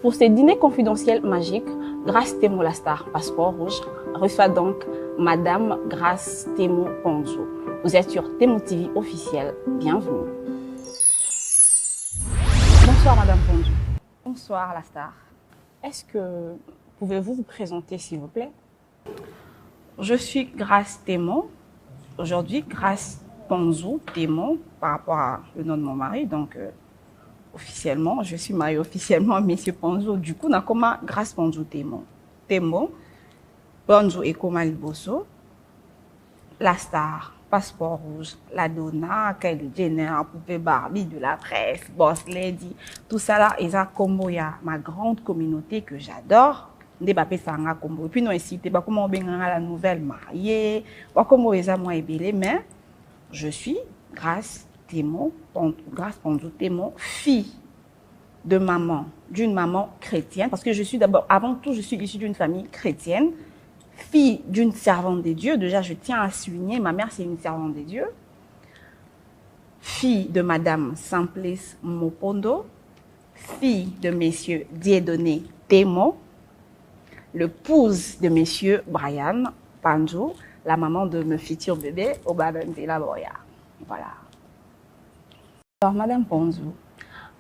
Pour ces dîners confidentiels magiques, Grace Temo la star Passeport Rouge reçoit donc Madame Grace Temo Ponzo. Vous êtes sur Temo TV officiel. Bienvenue. Bonsoir Madame Ponzo. Bonsoir la star. Est-ce que pouvez-vous vous présenter s'il vous plaît? Je suis Grace Temo. Aujourd'hui, Grace Ponzo Temo par rapport à le nom de mon mari. Donc, officiellement, je suis mariée officiellement à Monsieur Ponzo. Du coup, on a comme Grace Ponzo Temo. Temo, Ponzo et Koma Liboso, la star, Passeport Rouge, la Donna, Kylie Jenner, Poupée Barbie de la presse, Boss Lady, tout ça là, et ça, comme il y a ma grande communauté que j'adore. Et puis non ici pas comment on la nouvelle mariée pas comment les moi et mais je suis Grace Temo Grace Ponzo Temo, fille de maman, d'une maman chrétienne, parce que je suis d'abord, avant tout, je suis issue d'une famille chrétienne, fille d'une servante des dieux. Déjà, je tiens à souligner, ma mère c'est une servante des dieux, fille de Madame Simplice Mopondo, fille de Messieurs Dieudonné Temo, l'épouse de Monsieur Brian Panjo, la maman de mon futur bébé, Obabentela Boya. Voilà. Alors, Madame Ponzo,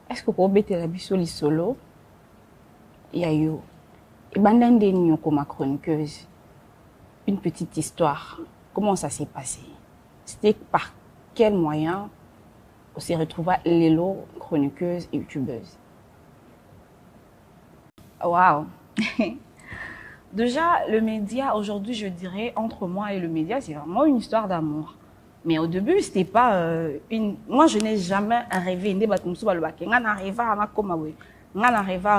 est-ce que vous pouvez la bisoli solo? Yayo. Et bandande ni comme chroniqueuse. Une petite histoire. Comment ça s'est passé? C'était par quel moyen on s'est retrouvé l'élo chroniqueuse et youtubeuse? Waouh! Déjà, le média, aujourd'hui, je dirais, entre moi et le média, c'est vraiment une histoire d'amour. Mais au début, c'était pas une... Moi, je n'ai jamais rêvé. Je n'arrive à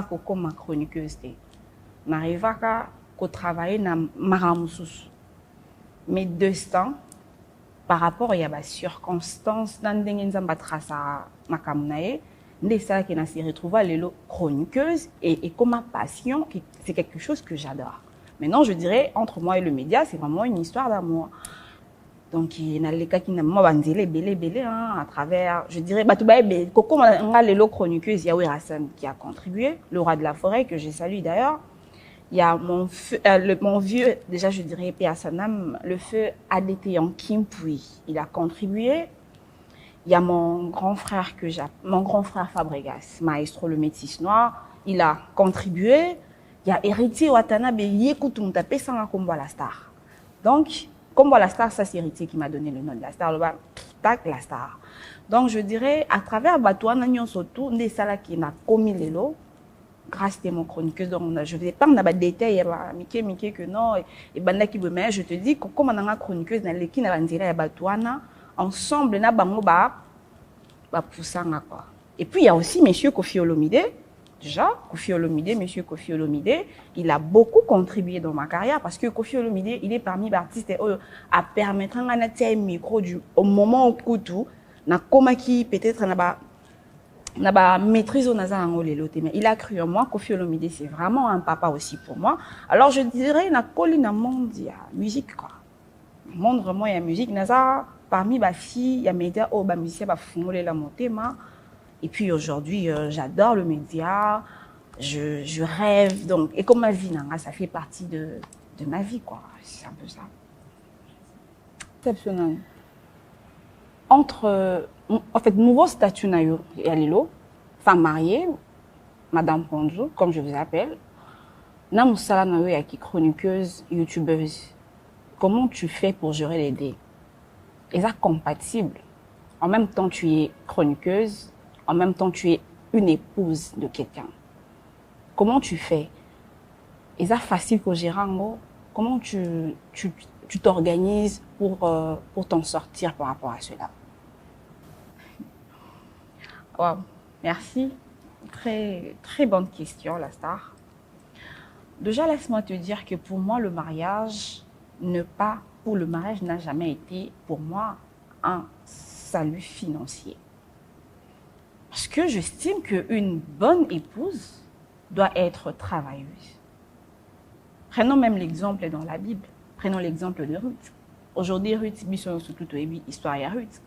comme chroniqueuse. Je n'arrive à travailler dans Maramusus. Mais deux temps, par rapport à la circonstance, dans les ça qui s'est retrouvé les chroniqueuse et comme ma passion, c'est quelque chose que j'adore. Maintenant, je dirais, entre moi et le média, c'est vraiment une histoire d'amour. Donc, il y a les cas qui n'ont pas belé, à travers, je dirais, comme les chroniqueuses, il y a Hassan qui a contribué, le roi de la forêt, que j'ai salué d'ailleurs. Il y a mon vieux, déjà, je dirais, P.A. Sanam, le feu Adétéan Kimpui, il a contribué. Il y a mon grand frère Fabregas, maestro le métis noir, il a contribué. Il y a Héritier Watanabe, Yekutum Tapé Sanga Kombo la star. Donc, Kombo la star, ça c'est Héritier qui m'a donné le nom de la star, tac la star. Donc, je dirais, à travers Batouana Nyon Sotou, des salas qui n'a commis les lots, grâce à mon chroniqueuse, donc je ne vais pas dans les détails, Mickey que non, et Banda qui veut, mais je te dis que comme on a une chroniqueuse dans l'équipe, on a Batouana, ensemble, na bango ba poussanga quoi. Et puis il y a aussi monsieur Kofi Olomide. Déjà, monsieur Kofi Olomide, il a beaucoup contribué dans ma carrière parce que Kofi Olomide, il est parmi les artistes à permettre un micro au moment où tout na comment qui peut-être na ba maîtrise au nasa angolé mais il a cru en moi. Kofi Olomide, c'est vraiment un papa aussi pour moi. Alors je dirais na colline monde il y a musique quoi. Monde vraiment il y a musique nasa. Parmi les filles, il y a des médias où les musiciens font la montée. Et puis aujourd'hui, j'adore le média, je rêve. Donc, et comme ma vie, ça fait partie de ma vie, quoi. C'est un peu ça. Exceptionnel. Entre, en fait, nouveau statut, il y a Lilo, femme mariée, Madame Ponzo, comme je vous appelle. Namu Sala, qui chroniqueuse, youtubeuse. Comment tu fais pour gérer les dés? Est-ce compatible? En même temps, tu es chroniqueuse, en même temps, tu es une épouse de quelqu'un. Comment tu fais? Est-ce facile pour gérer? Comment tu t'organises pour t'en sortir par rapport à cela? Wow, merci. Très, très bonne question, la star. Déjà, laisse-moi te dire que pour moi, le mariage n'a jamais été pour moi un salut financier. Parce que j'estime qu'une bonne épouse doit être travailleuse. Prenons même l'exemple dans la Bible. Prenons l'exemple de Ruth. Aujourd'hui, Ruth, histoire de Ruth.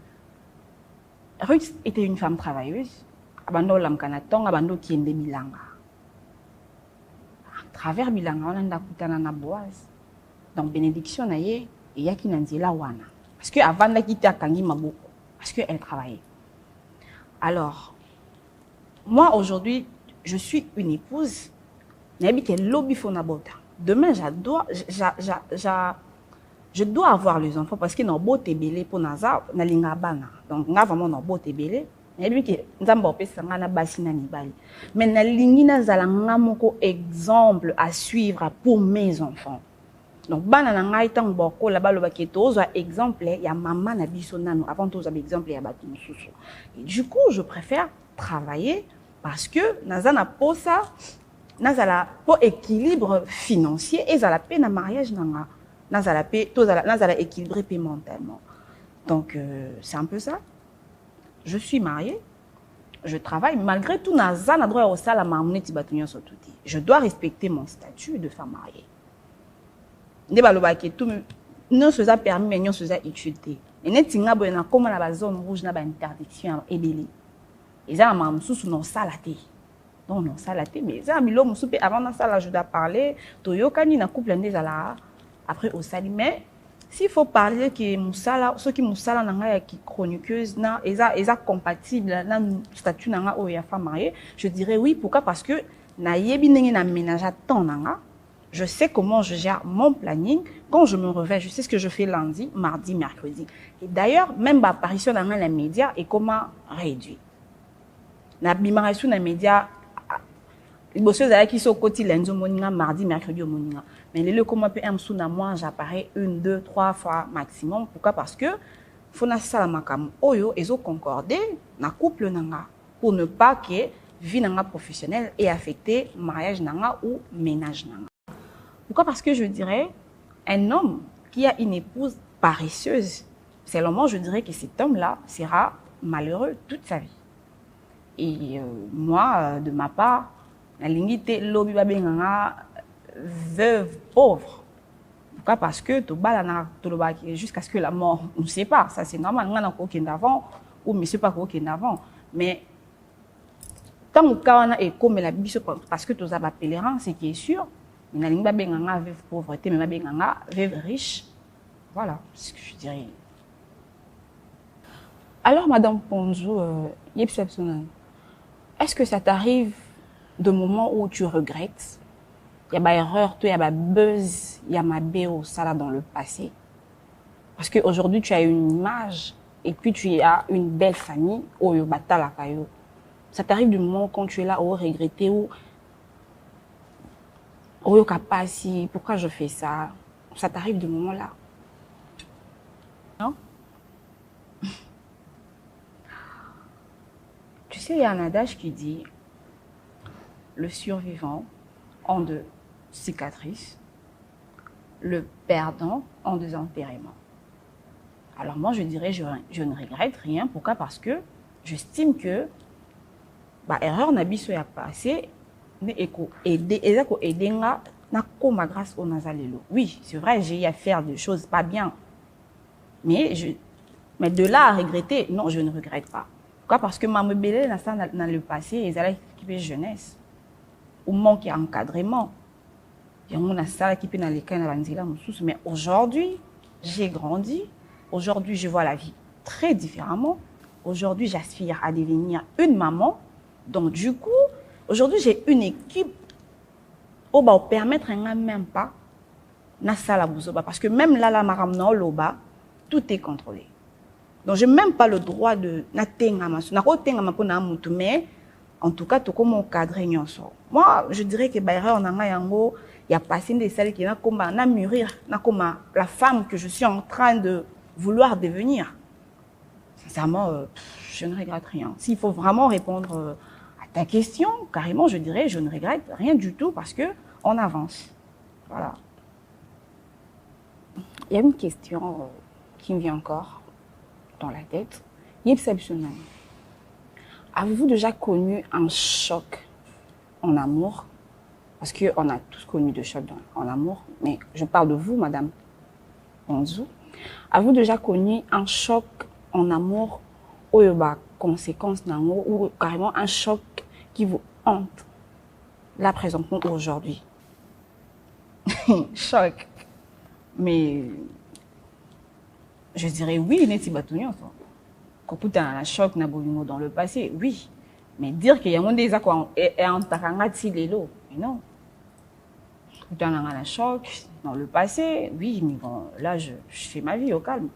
Ruth était une femme travailleuse. Abando lamkanaton, abando kiende milanga. travers bilanga on a kutana na Boaz. Donc bénédiction na ye et yaki na nzela wana. Parce que avant de quitter akangi maboko parce que elle travaillait. Alors moi aujourd'hui je suis une épouse. Nabi ke lobby fona bota. Demain je dois avoir les enfants parce que dans bote belé pour naza na linga bana. Donc nga vraiment dans bote belé. Nabi ke nzamba opesa nga na basi na mibali. Mais na lingi na zala nga moko exemple à suivre pour mes enfants. Donc bana na ngai tang boko la balo baketo zo exemple ya maman na biso nanu avant tout exemple ya batu mususu. Et du coup je préfère travailler parce que naza na posa nazala pour équilibre financier et zala paix na mariage nanga nazala paix to nazala équilibré mentalement. Donc c'est un peu ça. Je suis mariée, je travaille malgré tout naza na droit au sala mamuneti batunyo sotuti. Je dois respecter mon statut de femme mariée. Tout non se a permis mais non se a utilité et net nga boyena comme na ba zone rouge na ba interdiction ebeli eza ma mususu non salaté non salaté mais ça milo musupe avant na sala je dois parler to yokani na couple ndezala après au sali mais s'il faut parler que musala ceux qui musala na nga qui chroniqueuse na eza compatible na statut na nga o ya femme mariée je dirais oui pourquoi parce que na yebi ndenge na ménage à temps na nga. Je sais comment je gère mon planning. Quand je me réveille, je sais ce que je fais lundi, mardi, mercredi. Et d'ailleurs, même ma apparition dans les médias est comment réduit. La bimaration dans les médias, les bosses qui sont côté lundi, mardi, mercredi, mais les comment peut un moi, j'apparais 1, 2, 3 fois maximum. Pourquoi? Parce que faut na sala makam oyo ezo concorder na couple nanga pour ne pas que vie nanga professionnelle ait affecté mariage nanga ou ménage nanga. Pourquoi? Parce que je dirais, un homme qui a une épouse paresseuse, seulement je dirais que cet homme-là sera malheureux toute sa vie. Et moi, de ma part, la lignité lobi babenganga veuve pauvre. Pourquoi? Parce que tout balana jusqu'à ce que la mort, on ne sait pas, ça c'est normal, on n'a aucun d'avant ou mais c'est pas aucun d'avant. Mais tant qu'on a comme la biche parce que tous as pèlerin, c'est qui est sûr. Il n'y a pas de pauvreté, mais il y a veuve riche. Voilà ce que je dirais. Alors, Madame Ponzou, est-ce que ça t'arrive de moments où tu regrettes? Il y a des erreurs, il y a des buzz, il y a des ça dans le passé. Parce qu'aujourd'hui, tu as une image et puis tu as une belle famille. Ça t'arrive du moment quand tu es là, où regretter, ou pourquoi je fais ça? Ça t'arrive de moment là? Non? Tu sais, il y a un adage qui dit le survivant en 2 cicatrices, le perdant en 2 enterrements. Alors moi, je dirais, je ne regrette rien. Pourquoi? Parce que j'estime que erreur n'a biso ya passé. Oui, c'est vrai, j'ai eu à faire des choses pas bien. Mais de là à regretter, non, je ne regrette pas. Pourquoi? Parce que ma mobile dans le passé, ils allaient équiper jeunesse. Ou manque d'encadrement. Mais aujourd'hui, j'ai grandi. Aujourd'hui, je vois la vie très différemment. Aujourd'hui, j'aspire à devenir une maman. Donc, du coup, aujourd'hui, j'ai une équipe qui va permettre même pas na sala buzoba parce que même là la maramna loba tout est contrôlé. Donc j'ai même pas le droit de na tenga maso na ko tenga mapona mutu mais en tout cas tout comme cadrer nyonso. Moi, je dirais que erreur nanga yango il y a passé des salles qui na comme na mûrir na comme la femme que je suis en train de vouloir devenir. Sincèrement, je ne regrette rien. S'il faut vraiment répondre ta question, carrément, je dirais, je ne regrette rien du tout parce que on avance. Voilà. Il y a une question qui me vient encore dans la tête. Exceptionnel. Avez-vous déjà connu un choc en amour? Parce qu'on a tous connu des chocs en amour, mais je parle de vous, Madame Ponzou. Avez-vous déjà connu un choc en amour ou conséquence d'amour ou carrément un choc qui vous hante là présentement aujourd'hui? choc. Mais je dirais oui, Neti Batouignon. Quand tu as un choc dans le passé, oui. Mais dire qu'il y a des accords et en takangati lelo, non. Quand tu as un choc dans le passé, oui, mais bon, là, je fais ma vie au calme.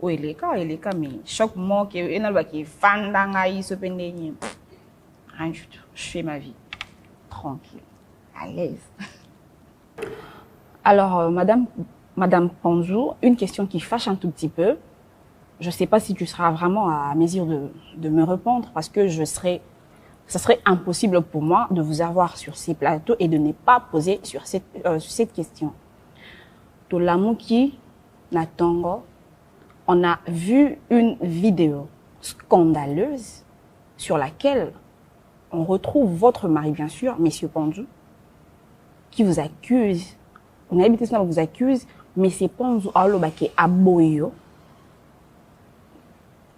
Oh, il est cas, mais choc moi qui est fan d'angaï, se peine, rien du tout. Je fais ma vie tranquille, à l'aise. Alors, Madame Panzou, une question qui fâche un tout petit peu. Je ne sais pas si tu seras vraiment à mesure de me répondre parce que ça serait impossible pour moi de vous avoir sur ces plateaux et de ne pas poser sur cette question. Tolamuki Natongo, on a vu une vidéo scandaleuse sur laquelle on retrouve votre mari, bien sûr, Monsieur Panzou, qui vous accuse. On a habité ça, vous accuse, mais c'est Panzou Alobake Aboyo.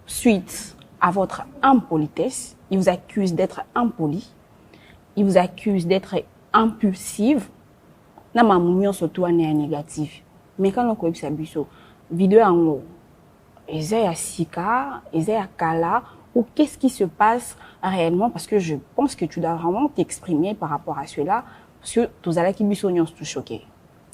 Suite à votre impolitesse, il vous accuse d'être impoli, il vous accuse d'être impulsive. Na mamunyo surtout en négatif. Mais quand on connaît ça biso, vidéo en haut, Ezaya Sika, Ezaya Kala, ou qu'est-ce qui se passe réellement? Parce que je pense que tu dois vraiment t'exprimer par rapport à cela, parce que tous allez qui biso nous tout choqués.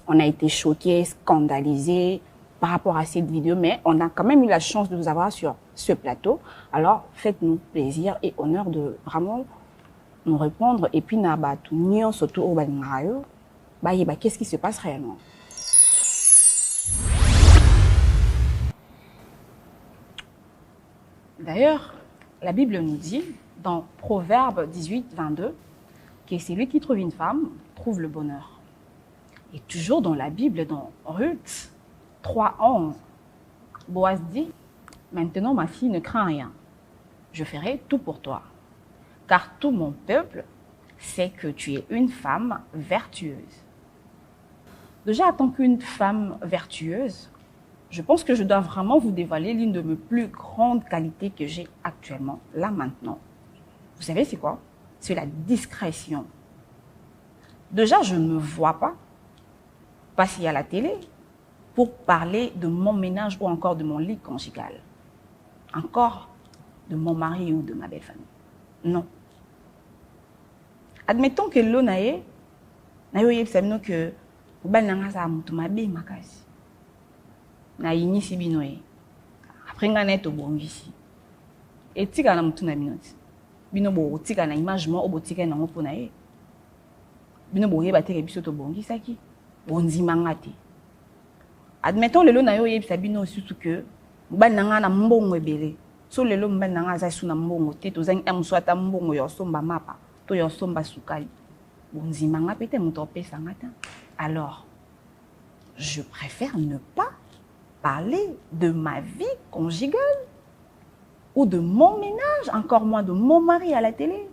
On a été choqués, scandalisés par rapport à cette vidéo, mais on a quand même eu la chance de vous avoir sur ce plateau. Alors, faites-nous plaisir et honneur de vraiment nous répondre. Et puis, surtout au Balingayo, qu'est-ce qui se passe réellement? D'ailleurs, la Bible nous dit, dans Proverbe 18, 22, que celui qui trouve une femme trouve le bonheur. Et toujours dans la Bible, dans Ruth 3:11, Boaz dit, maintenant ma fille ne craint rien, je ferai tout pour toi, car tout mon peuple sait que tu es une femme vertueuse. Déjà, en tant qu'une femme vertueuse, je pense que je dois vraiment vous dévoiler l'une de mes plus grandes qualités que j'ai actuellement, là maintenant. Vous savez c'est quoi? C'est la discrétion. Déjà, je ne me vois pas passer à la télé pour parler de mon ménage ou encore de mon lit conjugal. Encore de mon mari ou de ma belle famille. Non. Admettons que l'onaye, nayoye sabino que bal nanga sa mutu mabe makasi. Na inisi binoye. Après ngana to bongisi. Et tika na mutu na binoti. Bino bo tika na image mo obo tika na ngopo na ye. Bino bo yeba teke biso to bongisaki. Bonzima ngati. Admettons lelo na yo yebisa bino surtout que bal nanga na mbongo ebele. So lelo mbal nanga za su na mbongo te to zangi amswata mbongo yo somba mapa to yo somba sukali. Bonzima nga pete muto pesa ngata. Alors, je préfère ne pas parler de ma vie conjugale ou de mon ménage, encore moins de mon mari à la télé.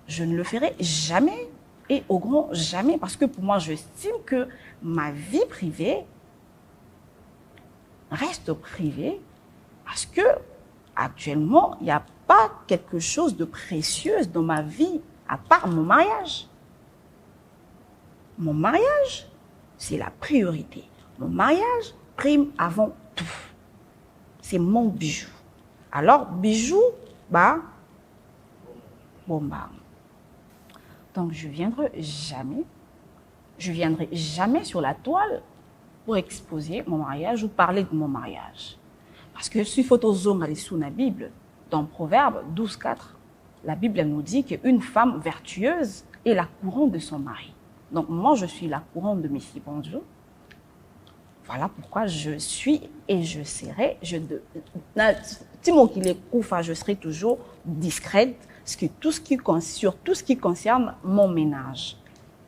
Je ne le ferai jamais et au grand jamais parce que pour moi, j'estime que ma vie privée reste privée parce que actuellement, il n'y a pas quelque chose de précieux dans ma vie à part mon mariage. Mon mariage, c'est la priorité. Mon mariage prime avant tout. C'est mon bijou. Alors, bijou, bon. Donc, je viendrai jamais sur la toile pour exposer mon mariage ou parler de mon mariage. Parce que si photozone est sous la Bible, dans Proverbe 12:4, la Bible nous dit qu'une femme vertueuse est la couronne de son mari. Donc, moi, je suis la couronne de Messie Panzou. Voilà pourquoi je suis et je serai, je serai toujours discrète sur tout ce qui concerne mon ménage,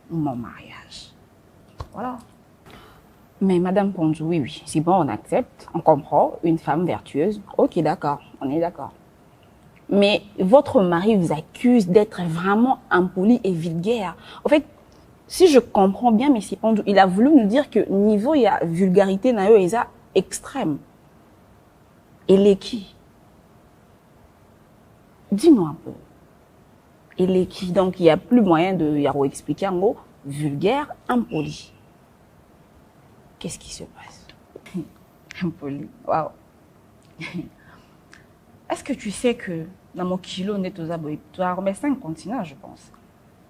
mon mariage. Voilà. Mais Madame Panzou, oui, c'est bon, on accepte, on comprend, une femme vertueuse. Ok, d'accord, on est d'accord. Mais votre mari vous accuse d'être vraiment impoli et vulgaire. En fait, si je comprends bien, M. Panzou, il a voulu nous dire que niveau il y a vulgarité nayo eza extrême. Et les qui? Dis-nous un peu. Et les qui? Donc il y a plus moyen de expliquer en mot vulgaire, impoli. qu'est-ce qui se passe? Impoli. Waouh. Est-ce que tu sais que dans mon kilo, on est aux abois, tu as remis 5 continents, je pense.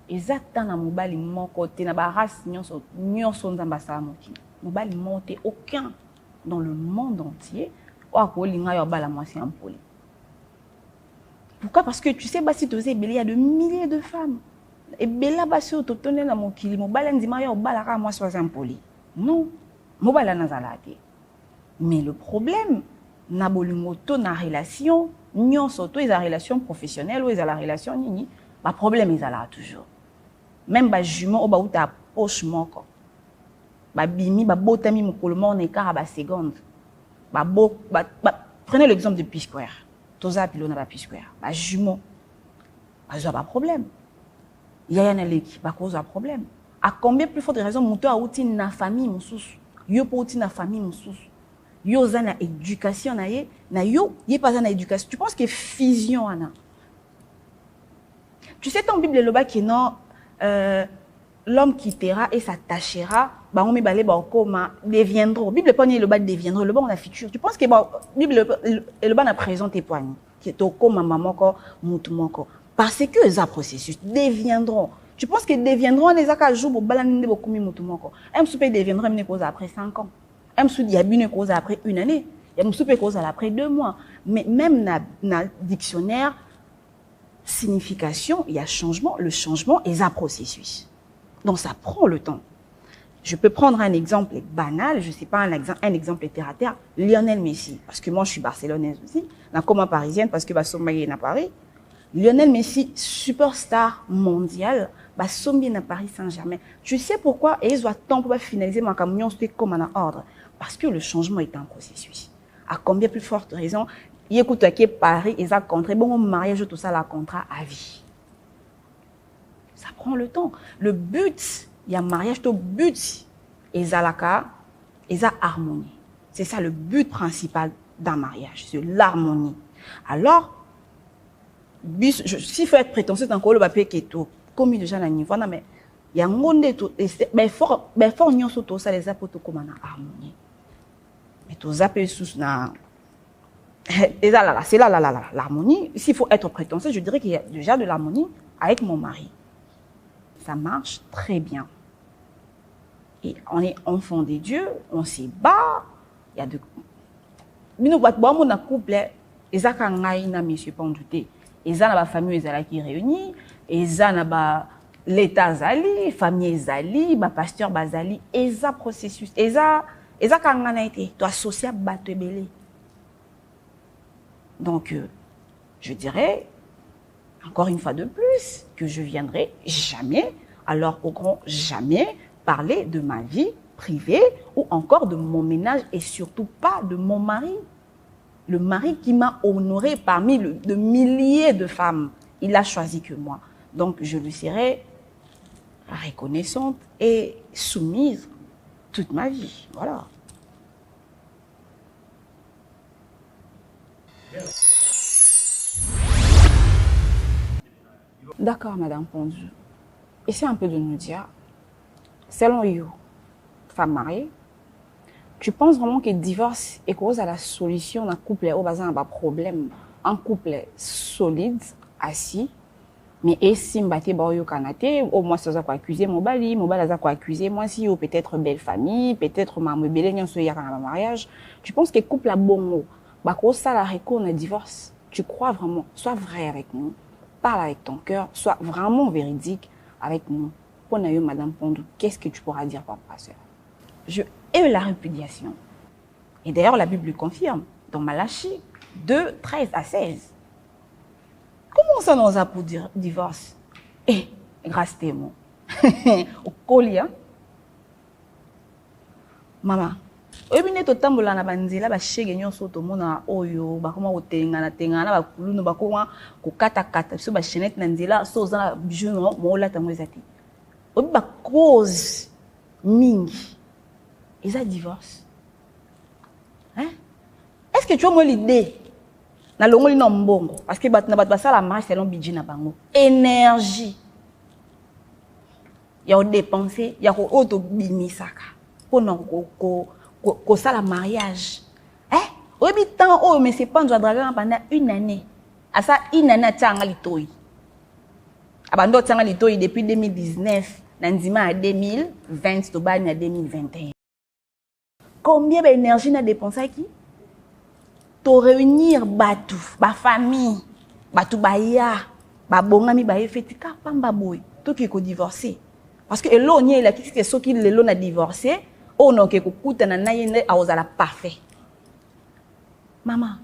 Et ça, dans mon bal, mon côté, dans ma race, nous sommes dans ma salle. Mon bal, aucun dans le monde entier. Pourquoi? Parce que tu sais, si tu sais, il y a de milliers de femmes. Et Bella Basso, tu tenais dans mon kilo, mon bal, dit, moi, sois impoli. Non, mon bal, mais le problème, na bolimoto na relation, nyon soto ils a relation professionnelle ou ils a la relation nini, ba problème ils a là toujours. Même ba jument ou ba ou ta poche moko. Ba bimi ba botami mokolo mo na kara ba seconde. Prenez l'exemple de P-Square. Toza pilo na ba P-Square. Ba jument. Ba zo ba problème. Yaya na leki ba cause un problème. À combien plus forte raison moto a outi na famille moussous. Yo po outi na famille moussous. Yo za na éducation na ye na yo yé pas na éducation. Tu penses que fusion ana. Tu sais ton Bible le bas qui non l'homme quittera et s'attachera ba on me balé ba koma deviendront. Bible pas ni le bas deviendront le bas on a futur. Tu penses que Bible le bas na présent témoigne qui to koma maman ko mutu moko parce que ça processus deviendront. Tu penses que deviendront les aka jour bo balaninde bo komi mutu moko. Em soupe deviendront une cause après 5 ans. Il y a une cause après une année, il y a une cause après 2 mois. Mais même dans le dictionnaire, signification, il y a changement. Le changement est un processus. Donc ça prend le temps. Je peux prendre un exemple banal, je ne sais pas, un exemple terre à terre, Lionel Messi. Parce que moi, je suis barcelonaise aussi, la coma parisienne, parce que Sommeil est à Paris. Lionel Messi, superstar mondial, Sommeil à Paris Saint-Germain. Tu sais pourquoi? Et ils ont temps pour finaliser ma camion, c'était comme un ordre. Parce que le changement est un processus. À combien plus forte raison, il écoute à Paris, ils ont contrat, bon, mariage, tout ça, la contrat à vie. Ça prend le temps. Le but, il y a mariage, le but, ils ont harmonie. C'est ça le but principal d'un mariage, c'est l'harmonie. Alors, s'il faut être prétentieux, c'est encore le papier qui est tout. Comme déjà à niveau, mais il y a un monde tout, mais fort, n'y a surtout ça les apôtres comme en harmonie. Mais tous appels sous na, et là, c'est là l'harmonie. S'il faut être prétentieux, je dirais qu'il y a déjà de l'harmonie avec mon mari. Ça marche très bien. Et on est enfant des dieux, on s'y bat. Il y a de, mais nous bon mon couple, ils a quand na monsieur pas douter. Ils a la famille ils a qui réunis, ils a ba l'état zali, famille zali, ba pasteur bazali, ils a processus, ils a quand on a été, toi associé à battre belé. Donc je dirais encore une fois de plus que je viendrai jamais, alors au grand jamais parler de ma vie privée ou encore de mon ménage et surtout pas de mon mari. Le mari qui m'a honoré parmi de milliers de femmes, il a choisi que moi. Donc je lui serai reconnaissante et soumise toute ma vie. Voilà. D'accord, Madame Ponzu. Essayez un peu de nous dire, selon you, femme mariée, tu penses vraiment que le divorce est cause à la solution d'un couple au bas d'un problème, un couple solide, assis, mais et si m'batte baoyo kanate, au moins ça quoi accuser mon bali ça quoi accuser moi si ou peut-être belle famille, peut-être ma belle nyon so ya kana mariage, tu penses que couple a bon ba ko ça la réco on a divorce, tu crois vraiment, sois vrai avec nous, parle avec ton cœur, sois vraiment véridique avec nous. Pour nous Madame Pondou, qu'est-ce que tu pourras dire par rapport à cela? Je hais la répudiation. Et d'ailleurs la Bible le confirme dans Malachie 2, 13 à 16. Comment ça nous a pour dire divorce? Eh, grâce témoin. Au collier. Maman, ebine to tambola na banzela ba shege nyonso to mona oyo ba koma otengana ba kulunu ba koma ko kata so ba chenette na nzela so za bijou no mola tango ezati. Obi ba cause mingi. Ils ont divorce. Hein? Est-ce que tu as moi l'idée? Na longoli na mbongo parce que na bat basala marche selon budget na bango. Énergie. Ya o dépenser, ya ko auto bimisaka. pour ça la mariage. Eh? Oui, oh, mais c'est pas un dragon pendant une année. À ça, une année, tu as litoi. Abando tu as litoi depuis 2019, Nandima à 2020, Tobani à 2021. Combien d'énergie n'a dépensé qui? Pour réunir Batou, ba famille, Batou Baya, ba bongami ba efetika pamba boy, tout qui est divorcé. Parce que l'eau n'y est là qui est ce qui l'eau n'a divorcé, oh non que kukuta na naïne a osala parfait. Maman,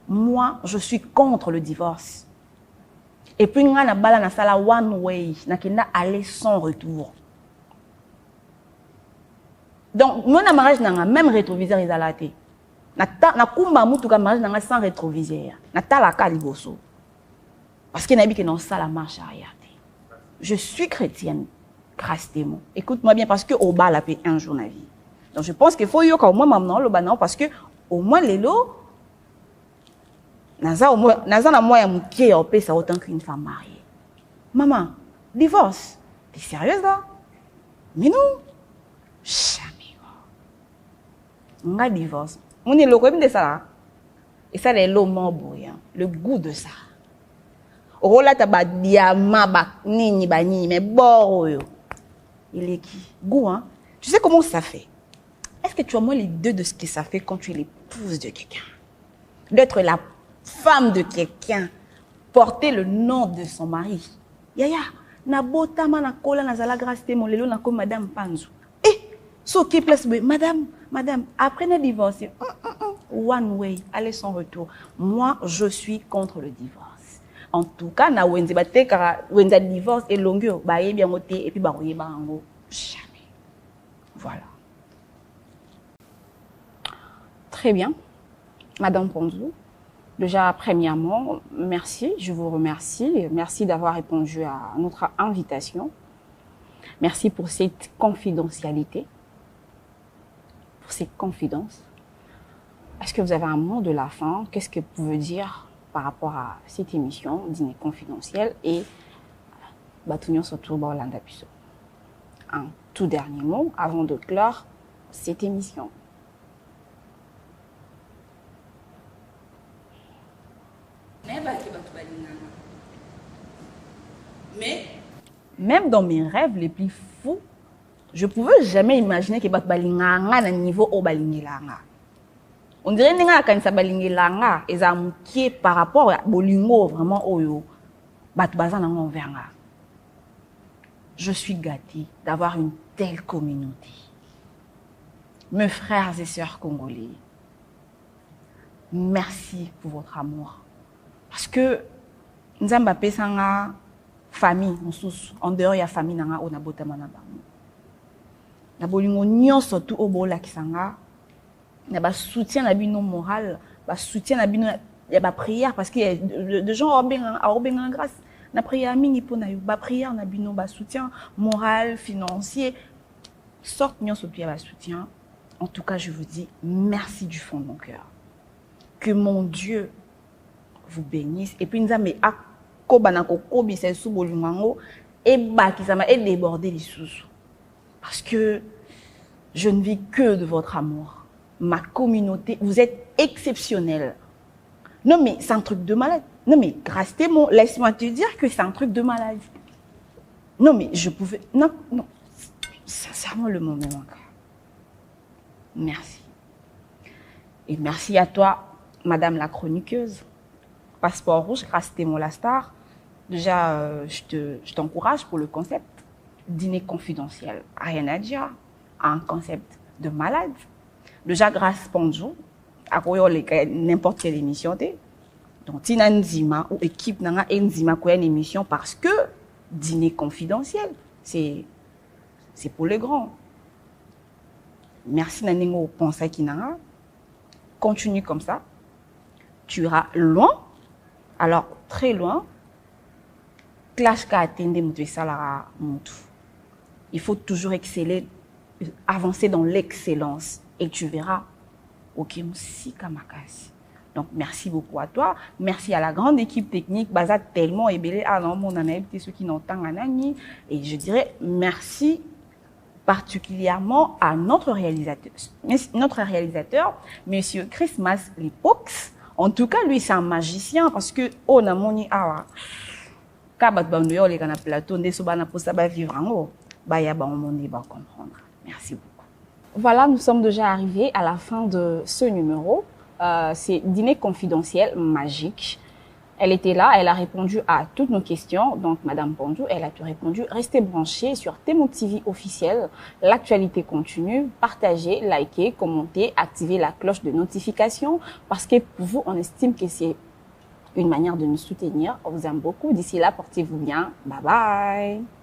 moi je suis contre le divorce. Et puis on a bala na sala one way, na kina aller sans retour. Donc mon mariage n'a même rétroviseur isolé. Na kumba mutu ka mariage n'a sans rétroviseur. Na tala ka liboso. Parce qu'il y a qui non ça la marche arrière. Je suis chrétienne, grâce à moi. Écoute-moi bien parce que au bas la paix un jour na vie. Donc je pense qu'il faut y au moins maintenant le banan parce que au moins les lots naza na moi ya mukie au paix ça autant qu'une femme mariée. Maman, divorce. T'es sérieuse là? Mais non. Jamais. On a divorce. On est le comme de ça. Et ça, les lots bouillant. Le goût de ça. Oh là, t'as ba diamant, ba nini, mais bon, il est qui? Goût, hein? Tu sais comment ça fait? Est-ce que tu as moins l'idée de ce que ça fait quand tu es l'épouse de quelqu'un? D'être la femme de quelqu'un, porter le nom de son mari. Yaya, na botama na kola na zala grâce mon lelo na ko madame Panzo. So qui place madame, après le divorce, one way, aller sans retour. Moi, je suis contre le divorce. En tout cas, na wenze bate car wenze divorce et longueur, ba bien moté et puis ba royer ba ango. Jamais. Voilà. Très bien. Madame Ponzou, déjà, premièrement, merci, je vous remercie. Merci d'avoir répondu à notre invitation. Merci pour cette confidentialité. Ces confidences. Est-ce que vous avez un mot de la fin? Qu'est-ce que vous pouvez dire par rapport à cette émission Dîner confidentiel et Batunion surtout Borlanda Pusso? Un tout dernier mot avant de clore cette émission. Mais même dans mes rêves les plus fous, je ne pouvais jamais imaginer que Batbalinganga à niveau au Balingilanga. On dirait que quand ça Balingilanga est amouqué par rapport à Bolingo vraiment au Batbazan en verra. Je suis gâtée d'avoir une telle communauté. Mes frères et sœurs congolais, merci pour votre amour. Parce que nous avons une famille, en dehors de la famille, nous avons une famille. Na bolingo nyonso tout obola kisanga na ba soutien na bino moral ba soutien na bino ya ba prière parce que de gens obenga grâce na prière mingi pona yo ba prière na bino ba soutien moral financier sorte nyonso tout ya ba soutien. En tout cas, je vous dis merci du fond de mon cœur. Que mon Dieu vous bénisse et puis nzambe akoba ko kobisa sou bolingo et ba kisama et déborder les sous. Parce que je ne vis que de votre amour. Ma communauté, vous êtes exceptionnels. Non mais c'est un truc de malade. Non mais grâce à mon, laisse-moi te dire que c'est un truc de malade. Non mais je pouvais... Non, sincèrement le mot me manque. Merci. Et merci à toi, Madame la chroniqueuse. Passeport rouge, grâce à mon la star. Déjà, je t'encourage pour le concept. Dîner confidentiel, rien à dire, un concept de malade. Déjà, grâce Ponzou, à n'importe quelle émission, donc Tina Nzima ou équipe Nanga Nzima quoi une émission parce que dîner confidentiel, c'est pour les grands. Merci Naningo Ponsa Kinanga. Continue comme ça. Tu iras loin, alors très loin. Clash ka atteindre mutu salara mutu. Il faut toujours exceller, avancer dans l'excellence. Et tu verras, ok, si kamakasi. Donc, merci beaucoup à toi. Merci à la grande équipe technique. Baza tellement ébélé. Ah non, mon anaïb, ceux qui n'entendent anani. Et je dirais merci particulièrement à notre réalisateur, Monsieur Christmas Lipox. En tout cas, lui, c'est un magicien parce que, oh, na moni awa. Kabat bandoyo les gana plateau, nde sobana pour ça ba vivre en haut. Ba ya ba on va comprendre. Merci beaucoup. Voilà, nous sommes déjà arrivés à la fin de ce numéro. C'est Dîner confidentiel magique. Elle était là, elle a répondu à toutes nos questions. Donc, Madame Pondzou, elle a tout répondu. Restez branchés sur Temo TV officiel. L'actualité continue. Partagez, likez, commentez, activez la cloche de notification. Parce que pour vous, on estime que c'est une manière de nous soutenir. On vous aime beaucoup. D'ici là, portez-vous bien. Bye bye.